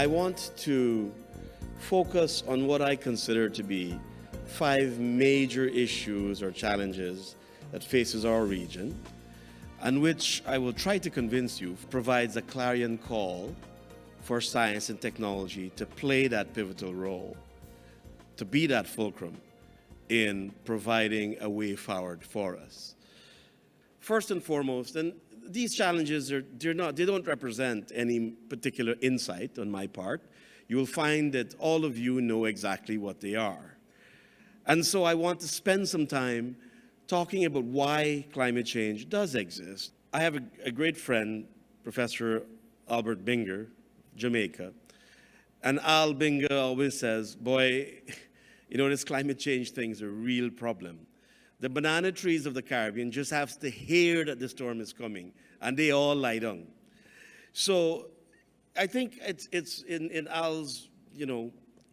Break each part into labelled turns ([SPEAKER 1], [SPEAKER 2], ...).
[SPEAKER 1] I want to focus on what I consider to be 5 major issues or challenges that faces our region, and which I will try to convince you provides a clarion call for science and technology to play that pivotal role, to be that fulcrum in providing a way forward for us. First and foremost, and these challenges they don't represent any particular insight on my part. You will find that all of you know exactly what they are. And so I want to spend some time talking about why climate change does exist. I have a great friend, Professor Albert Binger, Jamaica. And Al Binger always says, boy, this climate change thing is a real problem. The banana trees of the Caribbean just have to hear that the storm is coming, and they all lie down. So I think it's in Al's,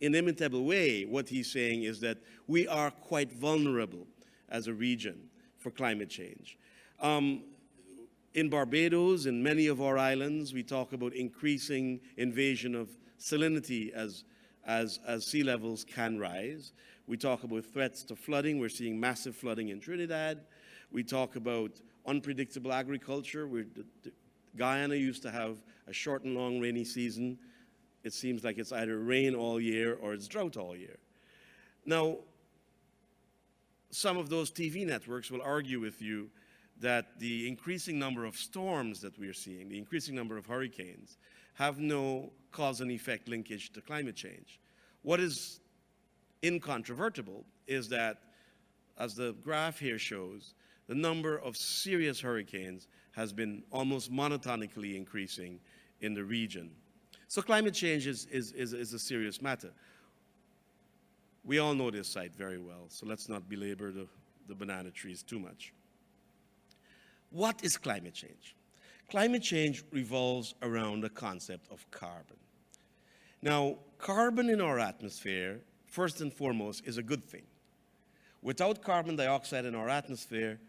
[SPEAKER 1] inimitable way, what he's saying is that we are quite vulnerable as a region for climate change. In Barbados, in many of our islands, we talk about increasing invasion of salinity as sea levels can rise. We talk about threats to flooding. We're seeing massive flooding in Trinidad. We talk about unpredictable agriculture. Guyana used to have a short and long rainy season. It seems like it's either rain all year or it's drought all year. Now, some of those TV networks will argue with you that the increasing number of storms that we are seeing, the increasing number of hurricanes, have no cause and effect linkage to climate change. What is incontrovertible is that, as the graph here shows, the number of serious hurricanes has been almost monotonically increasing in the region. So climate change is a serious matter. We all know this site very well, so let's not belabor the banana trees too much. What is climate change? Climate change revolves around the concept of carbon. Now, carbon in our atmosphere, first and foremost, is a good thing. Without carbon dioxide in our atmosphere,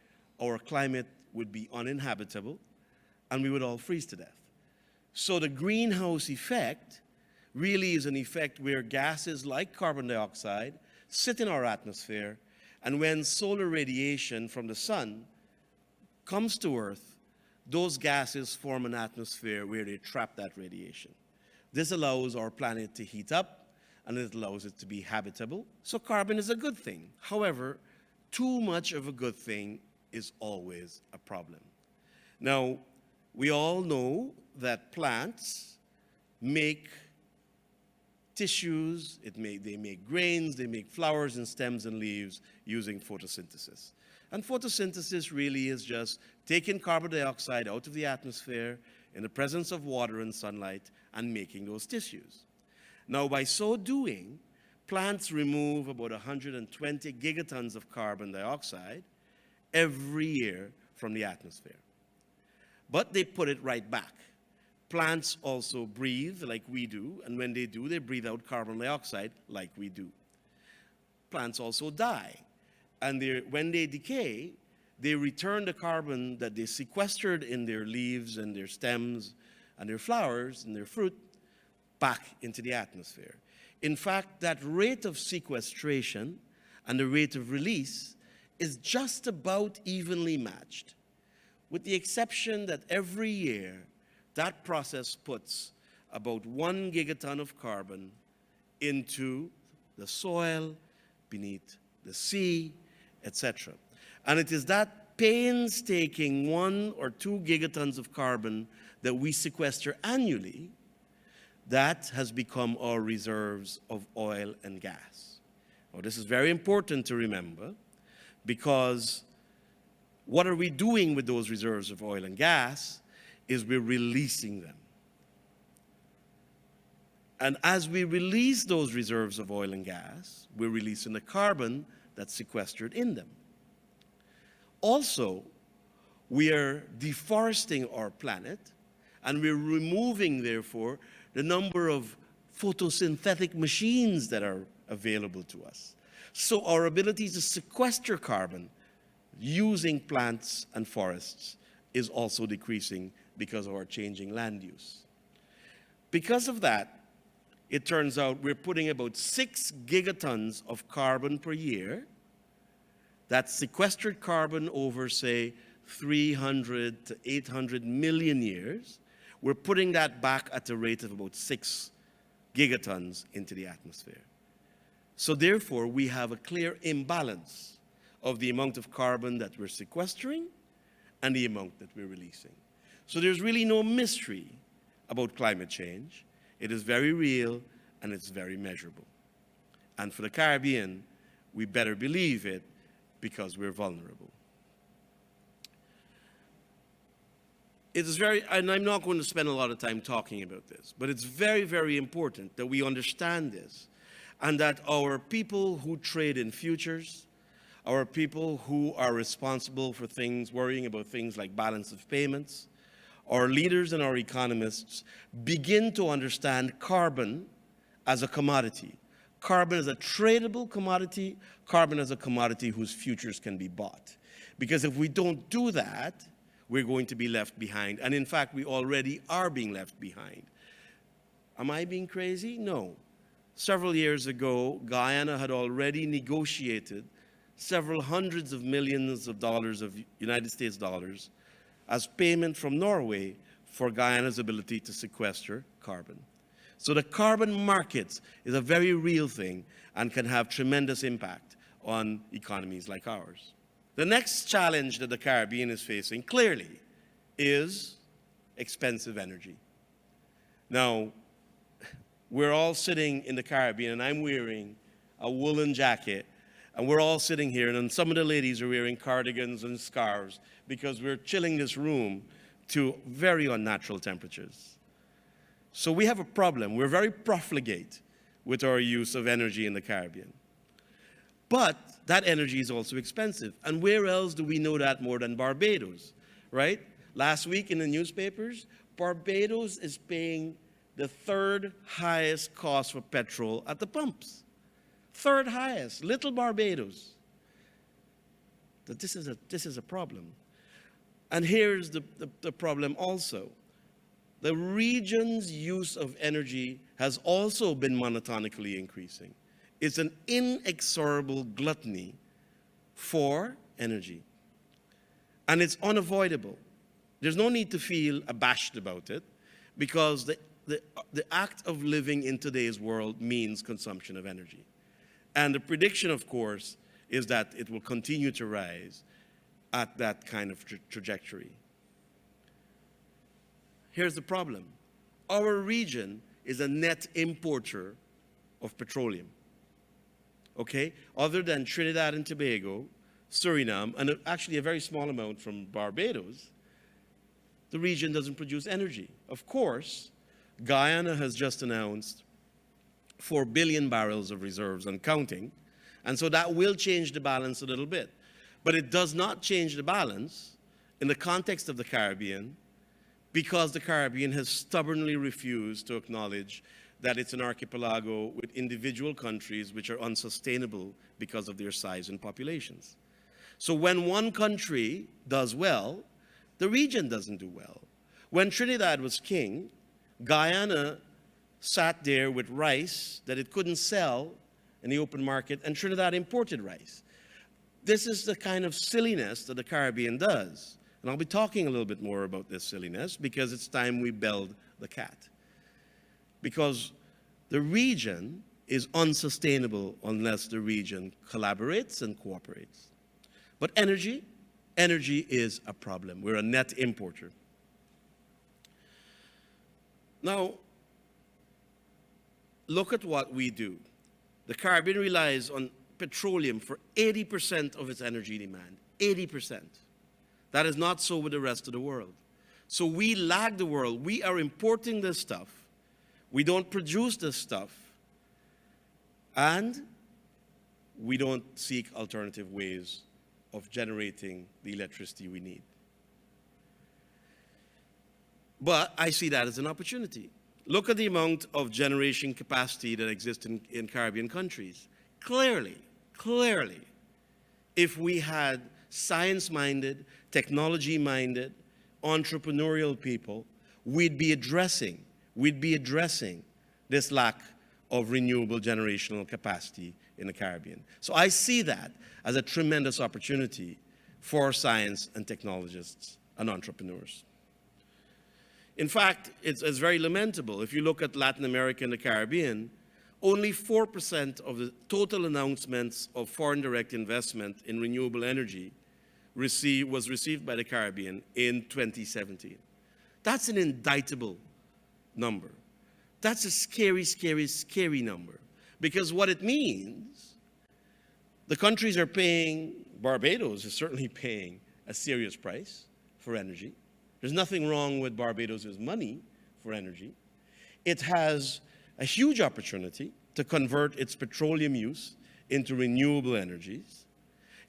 [SPEAKER 1] our climate would be uninhabitable and we would all freeze to death. So the greenhouse effect really is an effect where gases like carbon dioxide sit in our atmosphere, and when solar radiation from the sun comes to Earth, those gases form an atmosphere where they trap that radiation. This allows our planet to heat up, and it allows it to be habitable. So carbon is a good thing. However, too much of a good thing is always a problem. Now, we all know that plants make tissues, they make grains, they make flowers and stems and leaves using photosynthesis. And photosynthesis really is just taking carbon dioxide out of the atmosphere in the presence of water and sunlight and making those tissues. Now, by so doing, plants remove about 120 gigatons of carbon dioxide every year from the atmosphere. But they put it right back. Plants also breathe like we do, and when they do, they breathe out carbon dioxide like we do. Plants also die, and when they decay, they return the carbon that they sequestered in their leaves and their stems and their flowers and their fruit back into the atmosphere. In fact, that rate of sequestration and the rate of release is just about evenly matched, with the exception that every year that process puts about 1 gigaton of carbon into the soil, beneath the sea, etc. And it is that painstaking 1 or 2 gigatons of carbon that we sequester annually that has become our reserves of oil and gas. Now, this is very important to remember, because what are we doing with those reserves of oil and gas is we're releasing them. And as we release those reserves of oil and gas, we're releasing the carbon that's sequestered in them. Also, we are deforesting our planet, and we're removing, therefore, the number of photosynthetic machines that are available to us. So our ability to sequester carbon using plants and forests is also decreasing because of our changing land use. Because of that, it turns out we're putting about 6 gigatons of carbon per year. That's sequestered carbon over, say, 300 to 800 million years. We're putting that back at a rate of about 6 gigatons into the atmosphere. So therefore, we have a clear imbalance of the amount of carbon that we're sequestering and the amount that we're releasing. So there's really no mystery about climate change. It is very real and it's very measurable. And for the Caribbean, we better believe it because we're vulnerable. It is very, and I'm not going to spend a lot of time talking about this, but it's very, very important that we understand this and that our people who trade in futures, our people who are responsible for things, worrying about things like balance of payments, our leaders and our economists begin to understand carbon as a commodity. Carbon is a tradable commodity. Carbon is a commodity whose futures can be bought. Because if we don't do that, we're going to be left behind. And in fact, we already are being left behind. Am I being crazy? No. Several years ago, Guyana had already negotiated several hundreds of millions of dollars of United States dollars as payment from Norway for Guyana's ability to sequester carbon. So the carbon market is a very real thing and can have tremendous impact on economies like ours. The next challenge that the Caribbean is facing, clearly, is expensive energy. Now, we're all sitting in the Caribbean, and I'm wearing a woolen jacket, and we're all sitting here, and some of the ladies are wearing cardigans and scarves because we're chilling this room to very unnatural temperatures. So we have a problem. We're very profligate with our use of energy in the Caribbean. But that energy is also expensive. And where else do we know that more than Barbados, right? Last week in the newspapers, Barbados is paying the third highest cost for petrol at the pumps. Third highest, little Barbados. That this is a problem. And here's the problem also. The region's use of energy has also been monotonically increasing. It's an inexorable gluttony for energy. And it's unavoidable. There's no need to feel abashed about it because the act of living in today's world means consumption of energy. And the prediction, of course, is that it will continue to rise at that kind of trajectory. Here's the problem. Our region is a net importer of petroleum. Okay? Other than Trinidad and Tobago, Suriname, and actually a very small amount from Barbados, the region doesn't produce energy. Of course, Guyana has just announced 4 billion barrels of reserves and counting, and so that will change the balance a little bit. But it does not change the balance in the context of the Caribbean because the Caribbean has stubbornly refused to acknowledge that it's an archipelago with individual countries which are unsustainable because of their size and populations. So when one country does well, the region doesn't do well. When Trinidad was king, Guyana sat there with rice that it couldn't sell in the open market, and Trinidad imported rice. This is the kind of silliness that the Caribbean does. And I'll be talking a little bit more about this silliness because it's time we belled the cat. Because the region is unsustainable unless the region collaborates and cooperates. But energy is a problem. We're a net importer. Now, look at what we do. The Caribbean relies on petroleum for 80% of its energy demand. 80%. That is not so with the rest of the world. So we lag the world. We are importing this stuff. We don't produce this stuff. And we don't seek alternative ways of generating the electricity we need. But I see that as an opportunity. Look at the amount of generation capacity that exists in Caribbean countries. Clearly, if we had science-minded, technology-minded, entrepreneurial people, we'd be addressing this lack of renewable generational capacity in the Caribbean. So I see that as a tremendous opportunity for science and technologists and entrepreneurs. In fact, it's very lamentable. If you look at Latin America and the Caribbean, only 4% of the total announcements of foreign direct investment in renewable energy was received by the Caribbean in 2017. That's an indictable number. That's a scary, scary, scary number. Because what it means, the countries are paying, Barbados is certainly paying a serious price for energy. There's nothing wrong with Barbados' money for energy. It has a huge opportunity to convert its petroleum use into renewable energies.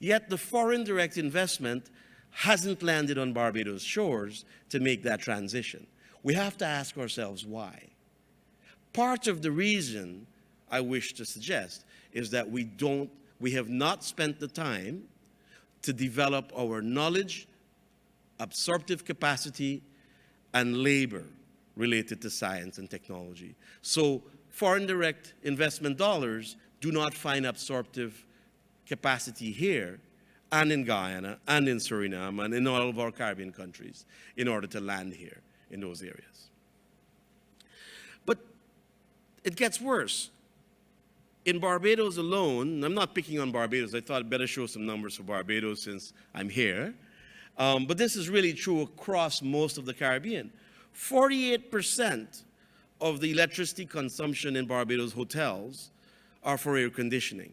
[SPEAKER 1] Yet the foreign direct investment hasn't landed on Barbados' shores to make that transition. We have to ask ourselves why. Part of the reason I wish to suggest is that we have not spent the time to develop our knowledge, absorptive capacity, and labor related to science and technology. So foreign direct investment dollars do not find absorptive capacity here and in Guyana and in Suriname and in all of our Caribbean countries in order to land here in those areas. But it gets worse. In Barbados alone, I'm not picking on Barbados, I thought I'd better show some numbers for Barbados since I'm here. But this is really true across most of the Caribbean. 48% of the electricity consumption in Barbados hotels are for air conditioning.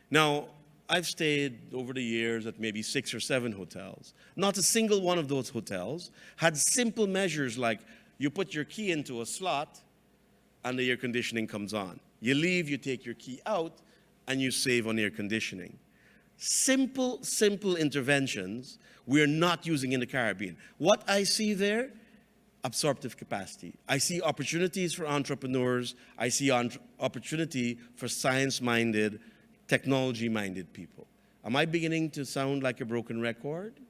[SPEAKER 1] Now, I've stayed over the years at maybe 6 or 7 hotels. Not a single one of those hotels had simple measures like you put your key into a slot and the air conditioning comes on. You leave, you take your key out, and you save on air conditioning. Simple, simple interventions we're not using in the Caribbean. What I see there, absorptive capacity. I see opportunities for entrepreneurs. I see opportunity for science-minded, technology-minded people. Am I beginning to sound like a broken record?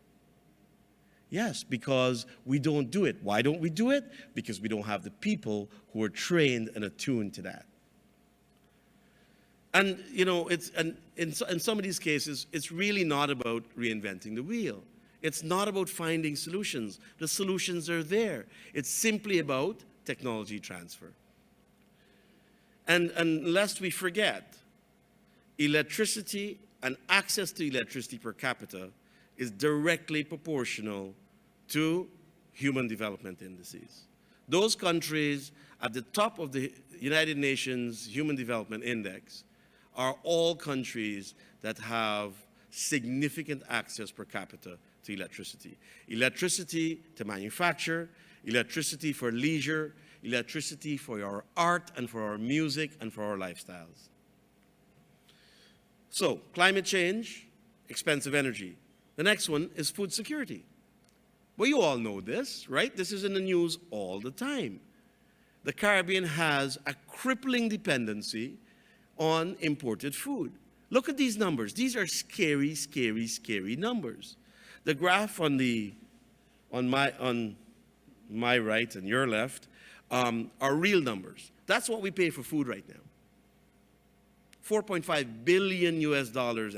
[SPEAKER 1] Yes, because we don't do it. Why don't we do it? Because we don't have the people who are trained and attuned to that. And, you know, in some of these cases, it's really not about reinventing the wheel. It's not about finding solutions. The solutions are there. It's simply about technology transfer. And lest we forget, electricity and access to electricity per capita is directly proportional to human development indices. Those countries at the top of the United Nations Human Development Index are all countries that have significant access per capita to electricity. Electricity to manufacture, electricity for leisure, electricity for our art and for our music and for our lifestyles. So, climate change, expensive energy. The next one is food security. Well, you all know this, right? This is in the news all the time. The Caribbean has a crippling dependency on imported food. Look at these numbers. These are scary, scary, scary numbers. The graph on my right and your left are real numbers. That's what we pay for food right now. $4.5 billion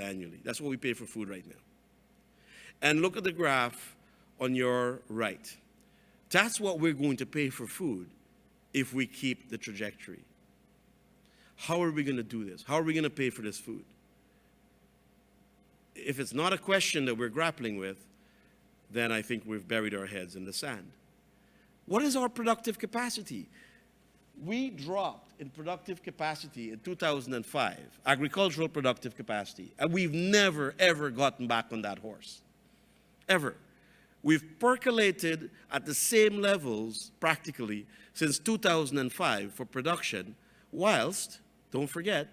[SPEAKER 1] annually. That's what we pay for food right now. And look at the graph on your right. That's what we're going to pay for food if we keep the trajectory. How are we going to do this? How are we going to pay for this food? If it's not a question that we're grappling with, then I think we've buried our heads in the sand. What is our productive capacity? We dropped in productive capacity in 2005, agricultural productive capacity, and we've never, ever gotten back on that horse. Ever. We've percolated at the same levels, practically, since 2005 for production, whilst, don't forget,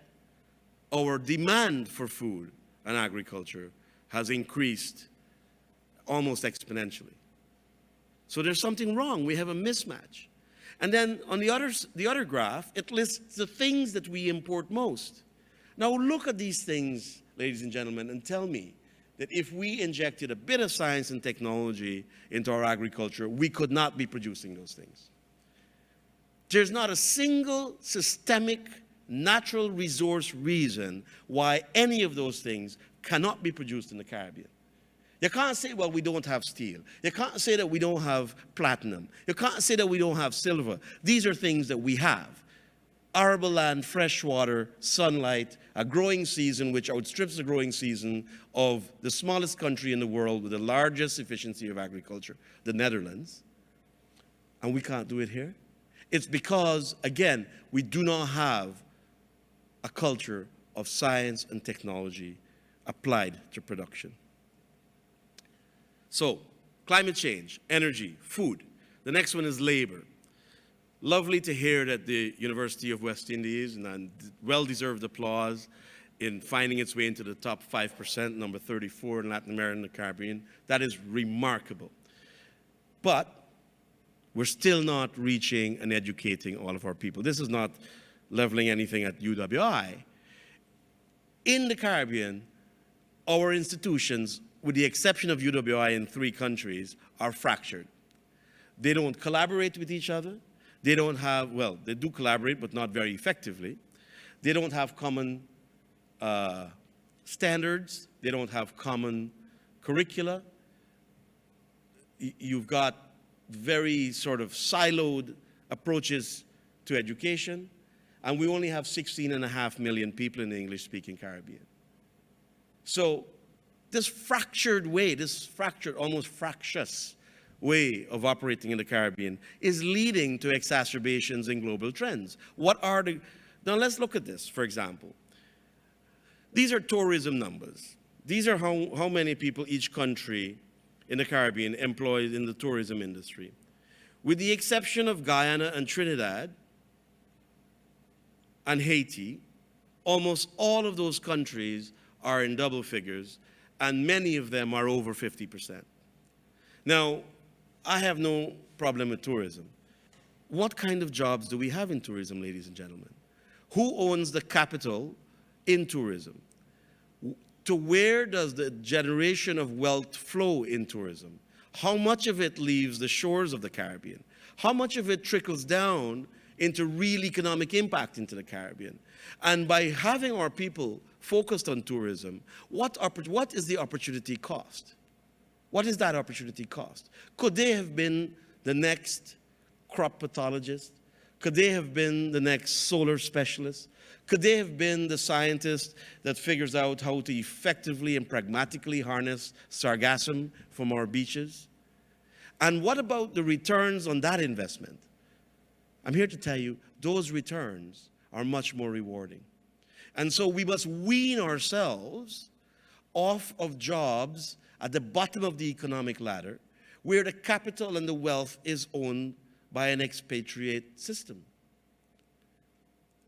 [SPEAKER 1] our demand for food and agriculture has increased almost exponentially. So there's something wrong. We have a mismatch. And then on the other graph, it lists the things that we import most. Now look at these things, ladies and gentlemen, and tell me that if we injected a bit of science and technology into our agriculture, we could not be producing those things. There's not a single systemic natural resource reason why any of those things cannot be produced in the Caribbean. You can't say, well, we don't have steel. You can't say that we don't have platinum. You can't say that we don't have silver. These are things that we have. Arable land, fresh water, sunlight, a growing season which outstrips the growing season of the smallest country in the world with the largest efficiency of agriculture, the Netherlands. And we can't do it here. It's because, again, we do not have a culture of science and technology applied to production. So, climate change, energy, food. The next one is labor. Lovely to hear that the University of West Indies, and well-deserved applause in finding its way into the top 5%, number 34 in Latin America and the Caribbean. That is remarkable. But we're still not reaching and educating all of our people. This is not leveling anything at UWI. In the Caribbean, our institutions, with the exception of UWI in 3 countries, are fractured. They don't collaborate with each other. They don't have, well, they do collaborate, but not very effectively. They don't have common standards. They don't have common curricula. You've got very sort of siloed approaches to education, and we only have 16.5 million people in the English-speaking Caribbean. So this fractured way, this fractured, almost fractious way of operating in the Caribbean is leading to exacerbations in global trends. Now let's look at this, for example. These are tourism numbers. These are how many people each country in the Caribbean employed in the tourism industry. With the exception of Guyana and Trinidad and Haiti, almost all of those countries are in double figures, and many of them are over 50%. Now, I have no problem with tourism. What kind of jobs do we have in tourism, ladies and gentlemen? Who owns the capital in tourism? To where does the generation of wealth flow in tourism? How much of it leaves the shores of the Caribbean? How much of it trickles down into real economic impact into the Caribbean? And by having our people focused on tourism, what is the opportunity cost? What is that opportunity cost? Could they have been the next crop pathologist? Could they have been the next solar specialist? Could they have been the scientist that figures out how to effectively and pragmatically harness sargassum from our beaches? And what about the returns on that investment? I'm here to tell you, those returns are much more rewarding. And so we must wean ourselves off of jobs at the bottom of the economic ladder, where the capital and the wealth is owned by an expatriate system.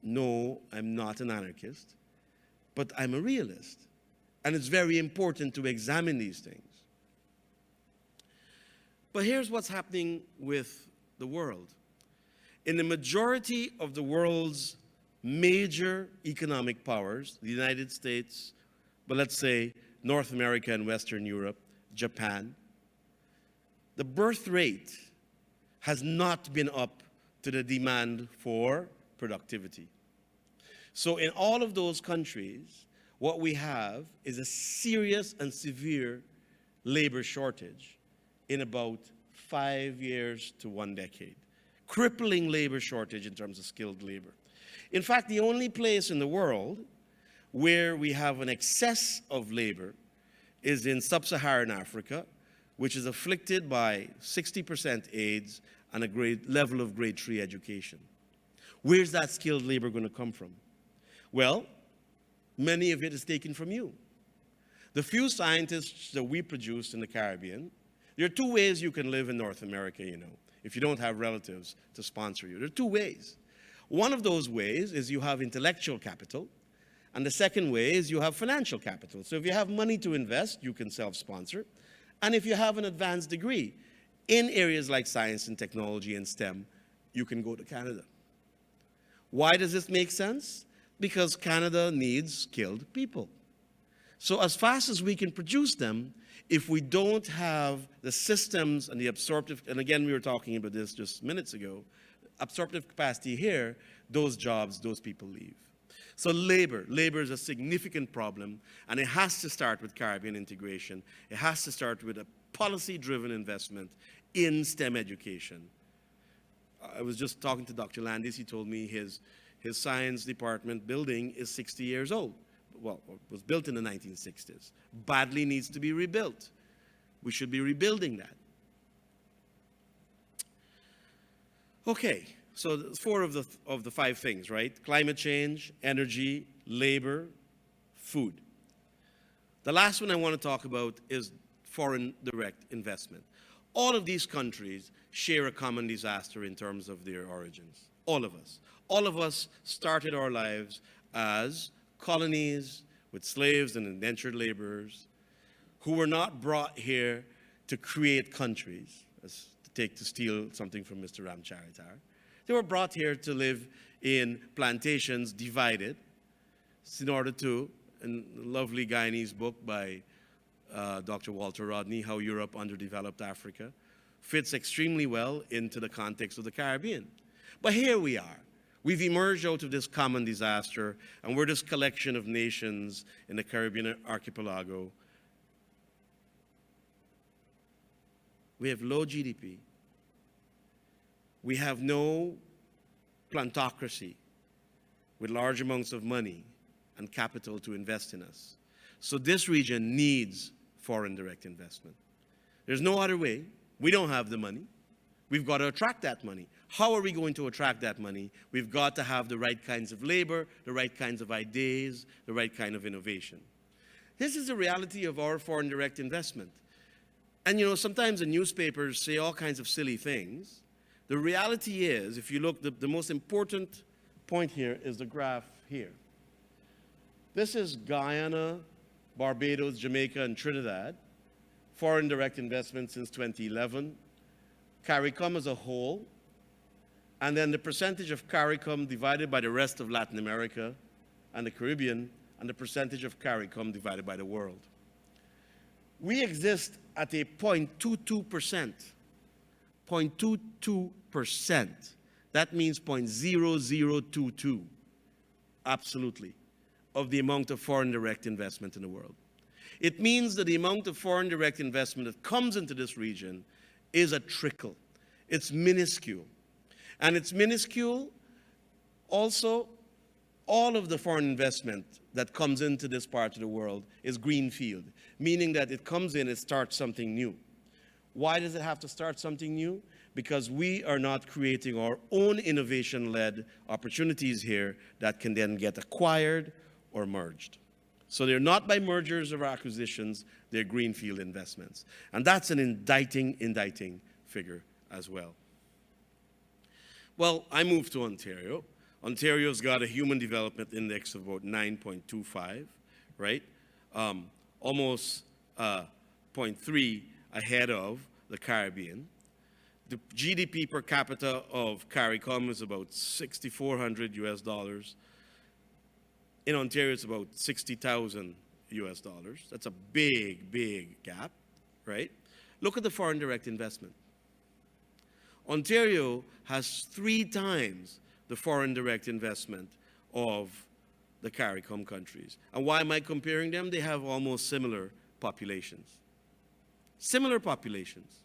[SPEAKER 1] No, I'm not an anarchist, but I'm a realist. And it's very important to examine these things. But here's what's happening with the world. In the majority of the world's major economic powers, the United States, but let's say North America and Western Europe, Japan, the birth rate has not been up to the demand for productivity. So in all of those countries, what we have is a serious and severe labor shortage in about 5 years to 1 decade. Crippling labor shortage in terms of skilled labor. In fact, the only place in the world where we have an excess of labor is in sub-Saharan Africa, which is afflicted by 60% AIDS and a level of grade 3 education. Where's that skilled labor going to come from? Well, many of it is taken from you. The few scientists that we produce in the Caribbean, there are 2 ways you can live in North America, you know, if you don't have relatives to sponsor you. There are 2 ways. One of those ways is you have intellectual capital, and the second way is you have financial capital. So if you have money to invest, you can self-sponsor. And if you have an advanced degree in areas like science and technology and STEM, you can go to Canada. Why does this make sense? Because Canada needs skilled people. So as fast as we can produce them, if we don't have the systems and the absorptive, and again, we were talking about this just minutes ago, absorptive capacity here, those jobs, those people leave. So labor is a significant problem, and it has to start with Caribbean integration. It has to start with a policy-driven investment in STEM education. I was just talking to Dr. Landis. He told me his science department building is 60 years old. Well, it was built in the 1960s. Badly needs to be rebuilt. We should be rebuilding that. Okay, so 4 of the 5 things, right? Climate change, energy, labor, food. The last one I want to talk about is foreign direct investment. All of these countries share a common disaster in terms of their origins. All of us. All of us started our lives as colonies with slaves and indentured laborers who were not brought here to create countries, as to steal something from Mr. Ramcharitar. They were brought here to live in plantations divided in order to, in a lovely Guyanese book by Dr. Walter Rodney, How Europe Underdeveloped Africa, fits extremely well into the context of the Caribbean. But here we are. We've emerged out of this common disaster, and we're this collection of nations in the Caribbean archipelago. We have low GDP. We have no plantocracy with large amounts of money and capital to invest in us. So this region needs foreign direct investment. There's no other way. We don't have the money. We've got to attract that money. How are we going to attract that money? We've got to have the right kinds of labor, the right kinds of ideas, the right kind of innovation. This is the reality of our foreign direct investment. And you know, sometimes the newspapers say all kinds of silly things. The reality is, if you look, the most important point here is the graph here. This is Guyana, Barbados, Jamaica, and Trinidad. Foreign direct investment since 2011. CARICOM as a whole. And then the percentage of CARICOM divided by the rest of Latin America and the Caribbean, and the percentage of CARICOM divided by the world. We exist at a 0.22%. 0.22%. That means 0.0022, absolutely, of the amount of foreign direct investment in the world. It means that the amount of foreign direct investment that comes into this region is a trickle. It's minuscule. And it's minuscule also. All of the foreign investment that comes into this part of the world is greenfield, meaning that it comes in and starts something new. Why does it have to start something new? Because we are not creating our own innovation-led opportunities here that can then get acquired or merged. So they're not by mergers or acquisitions, they're greenfield investments. And that's an indicting figure as well. Well, I moved to Ontario. Ontario's got a Human Development Index of about 9.25, right? Almost 0.3 ahead of the Caribbean. The GDP per capita of CARICOM is about $6,400 US. In Ontario, it's about 60,000 US dollars. That's a big, big gap, right? Look at the foreign direct investment. Ontario has 3 times the foreign direct investment of the CARICOM countries. And why am I comparing them? They have almost similar populations. Similar populations.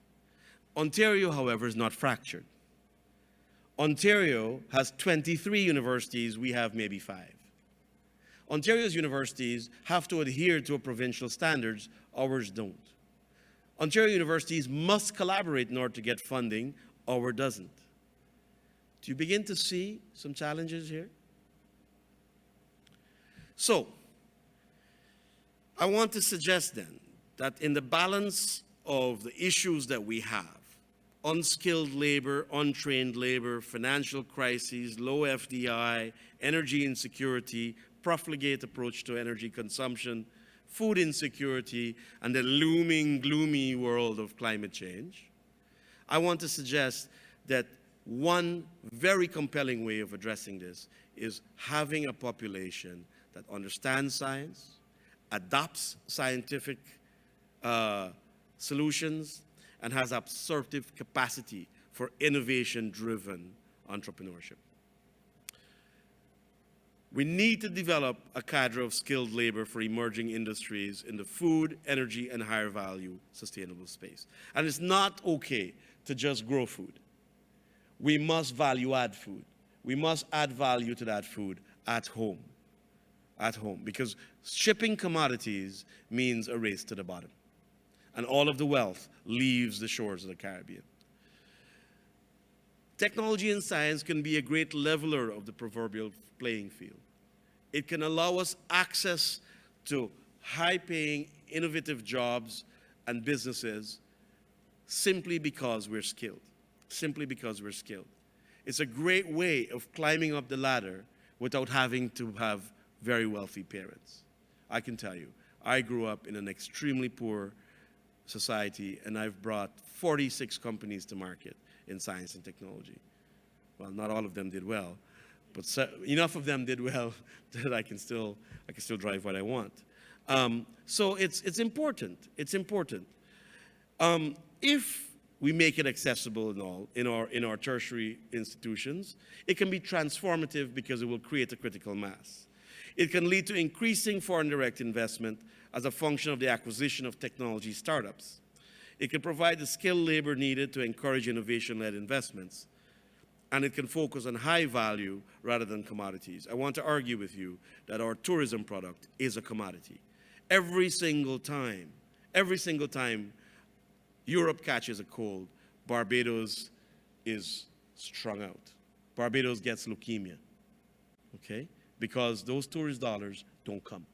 [SPEAKER 1] Ontario, however, is not fractured. Ontario has 23 universities, we have maybe 5. Ontario's universities have to adhere to provincial standards, ours don't. Ontario universities must collaborate in order to get funding, ours doesn't. Do you begin to see some challenges here? So, I want to suggest then that in the balance of the issues that we have, unskilled labor, untrained labor, financial crises, low FDI, energy insecurity, profligate approach to energy consumption, food insecurity, and the looming, gloomy world of climate change, I want to suggest that one very compelling way of addressing this is having a population that understands science, adopts scientific solutions, and has absorptive capacity for innovation-driven entrepreneurship. We need to develop a cadre of skilled labor for emerging industries in the food, energy, and higher value sustainable space. And it's not okay to just grow food. We must value add food. We must add value to that food at home. At home. Because shipping commodities means a race to the bottom. And all of the wealth leaves the shores of the Caribbean. Technology and science can be a great leveler of the proverbial playing field. It can allow us access to high-paying, innovative jobs and businesses simply because we're skilled. Simply because we're skilled. It's a great way of climbing up the ladder without having to have very wealthy parents. I can tell you, I grew up in an extremely poor society, and I've brought 46 companies to market in science and technology. Well, not all of them did well, but enough of them did well that I can still drive what I want. So it's important. It's important. If we make it accessible in our tertiary institutions, it can be transformative because it will create a critical mass. It can lead to increasing foreign direct investment as a function of the acquisition of technology startups. It can provide the skilled labor needed to encourage innovation-led investments. And it can focus on high value rather than commodities. I want to argue with you that our tourism product is a commodity. Every single time Europe catches a cold, Barbados is strung out. Barbados gets leukemia, okay? Because those tourist dollars don't come.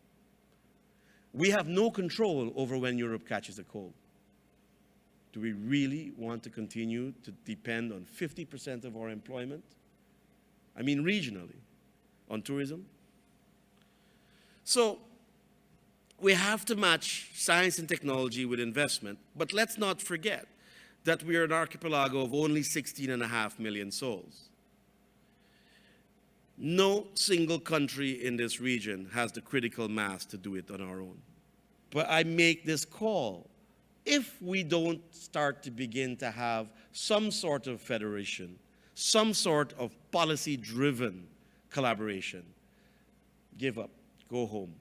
[SPEAKER 1] We have no control over when Europe catches a cold. Do we really want to continue to depend on 50% of our employment? I mean, regionally, on tourism? So, we have to match science and technology with investment, but let's not forget that we are an archipelago of only 16.5 million souls. No single country in this region has the critical mass to do it on our own. But I make this call. If we don't start to begin to have some sort of federation, some sort of policy-driven collaboration, give up, go home.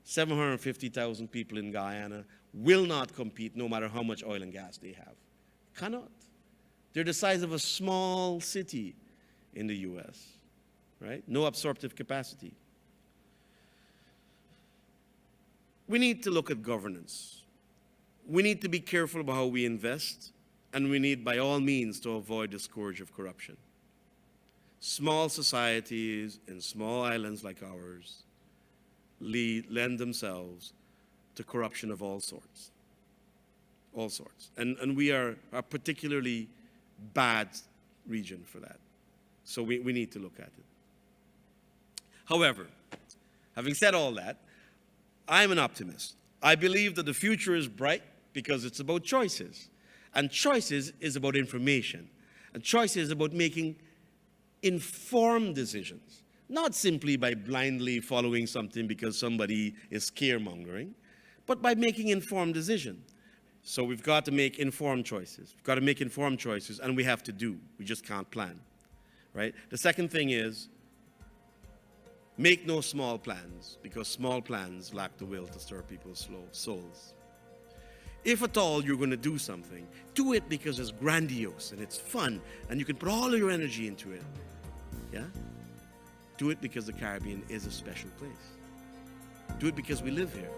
[SPEAKER 1] 750,000 people in Guyana will not compete no matter how much oil and gas they have. Cannot. They're the size of a small city in the US, right? No absorptive capacity. We need to look at governance. We need to be careful about how we invest, and we need, by all means, to avoid the scourge of corruption. Small societies in small islands like ours lend themselves to corruption of all sorts. All sorts. And we are a particularly bad region for that. So we need to look at it. However, having said all that, I'm an optimist. I believe that the future is bright because it's about choices. And choices is about information. And choices is about making informed decisions. Not simply by blindly following something because somebody is scaremongering, but by making informed decisions. So we've got to make informed choices. We've got to make informed choices, and we have to do. We just can't plan, right? The second thing is, make no small plans, because small plans lack the will to stir people's souls. If at all you're going to do something, do it because it's grandiose and it's fun and you can put all of your energy into it. Yeah? Do it because the Caribbean is a special place. Do it because we live here.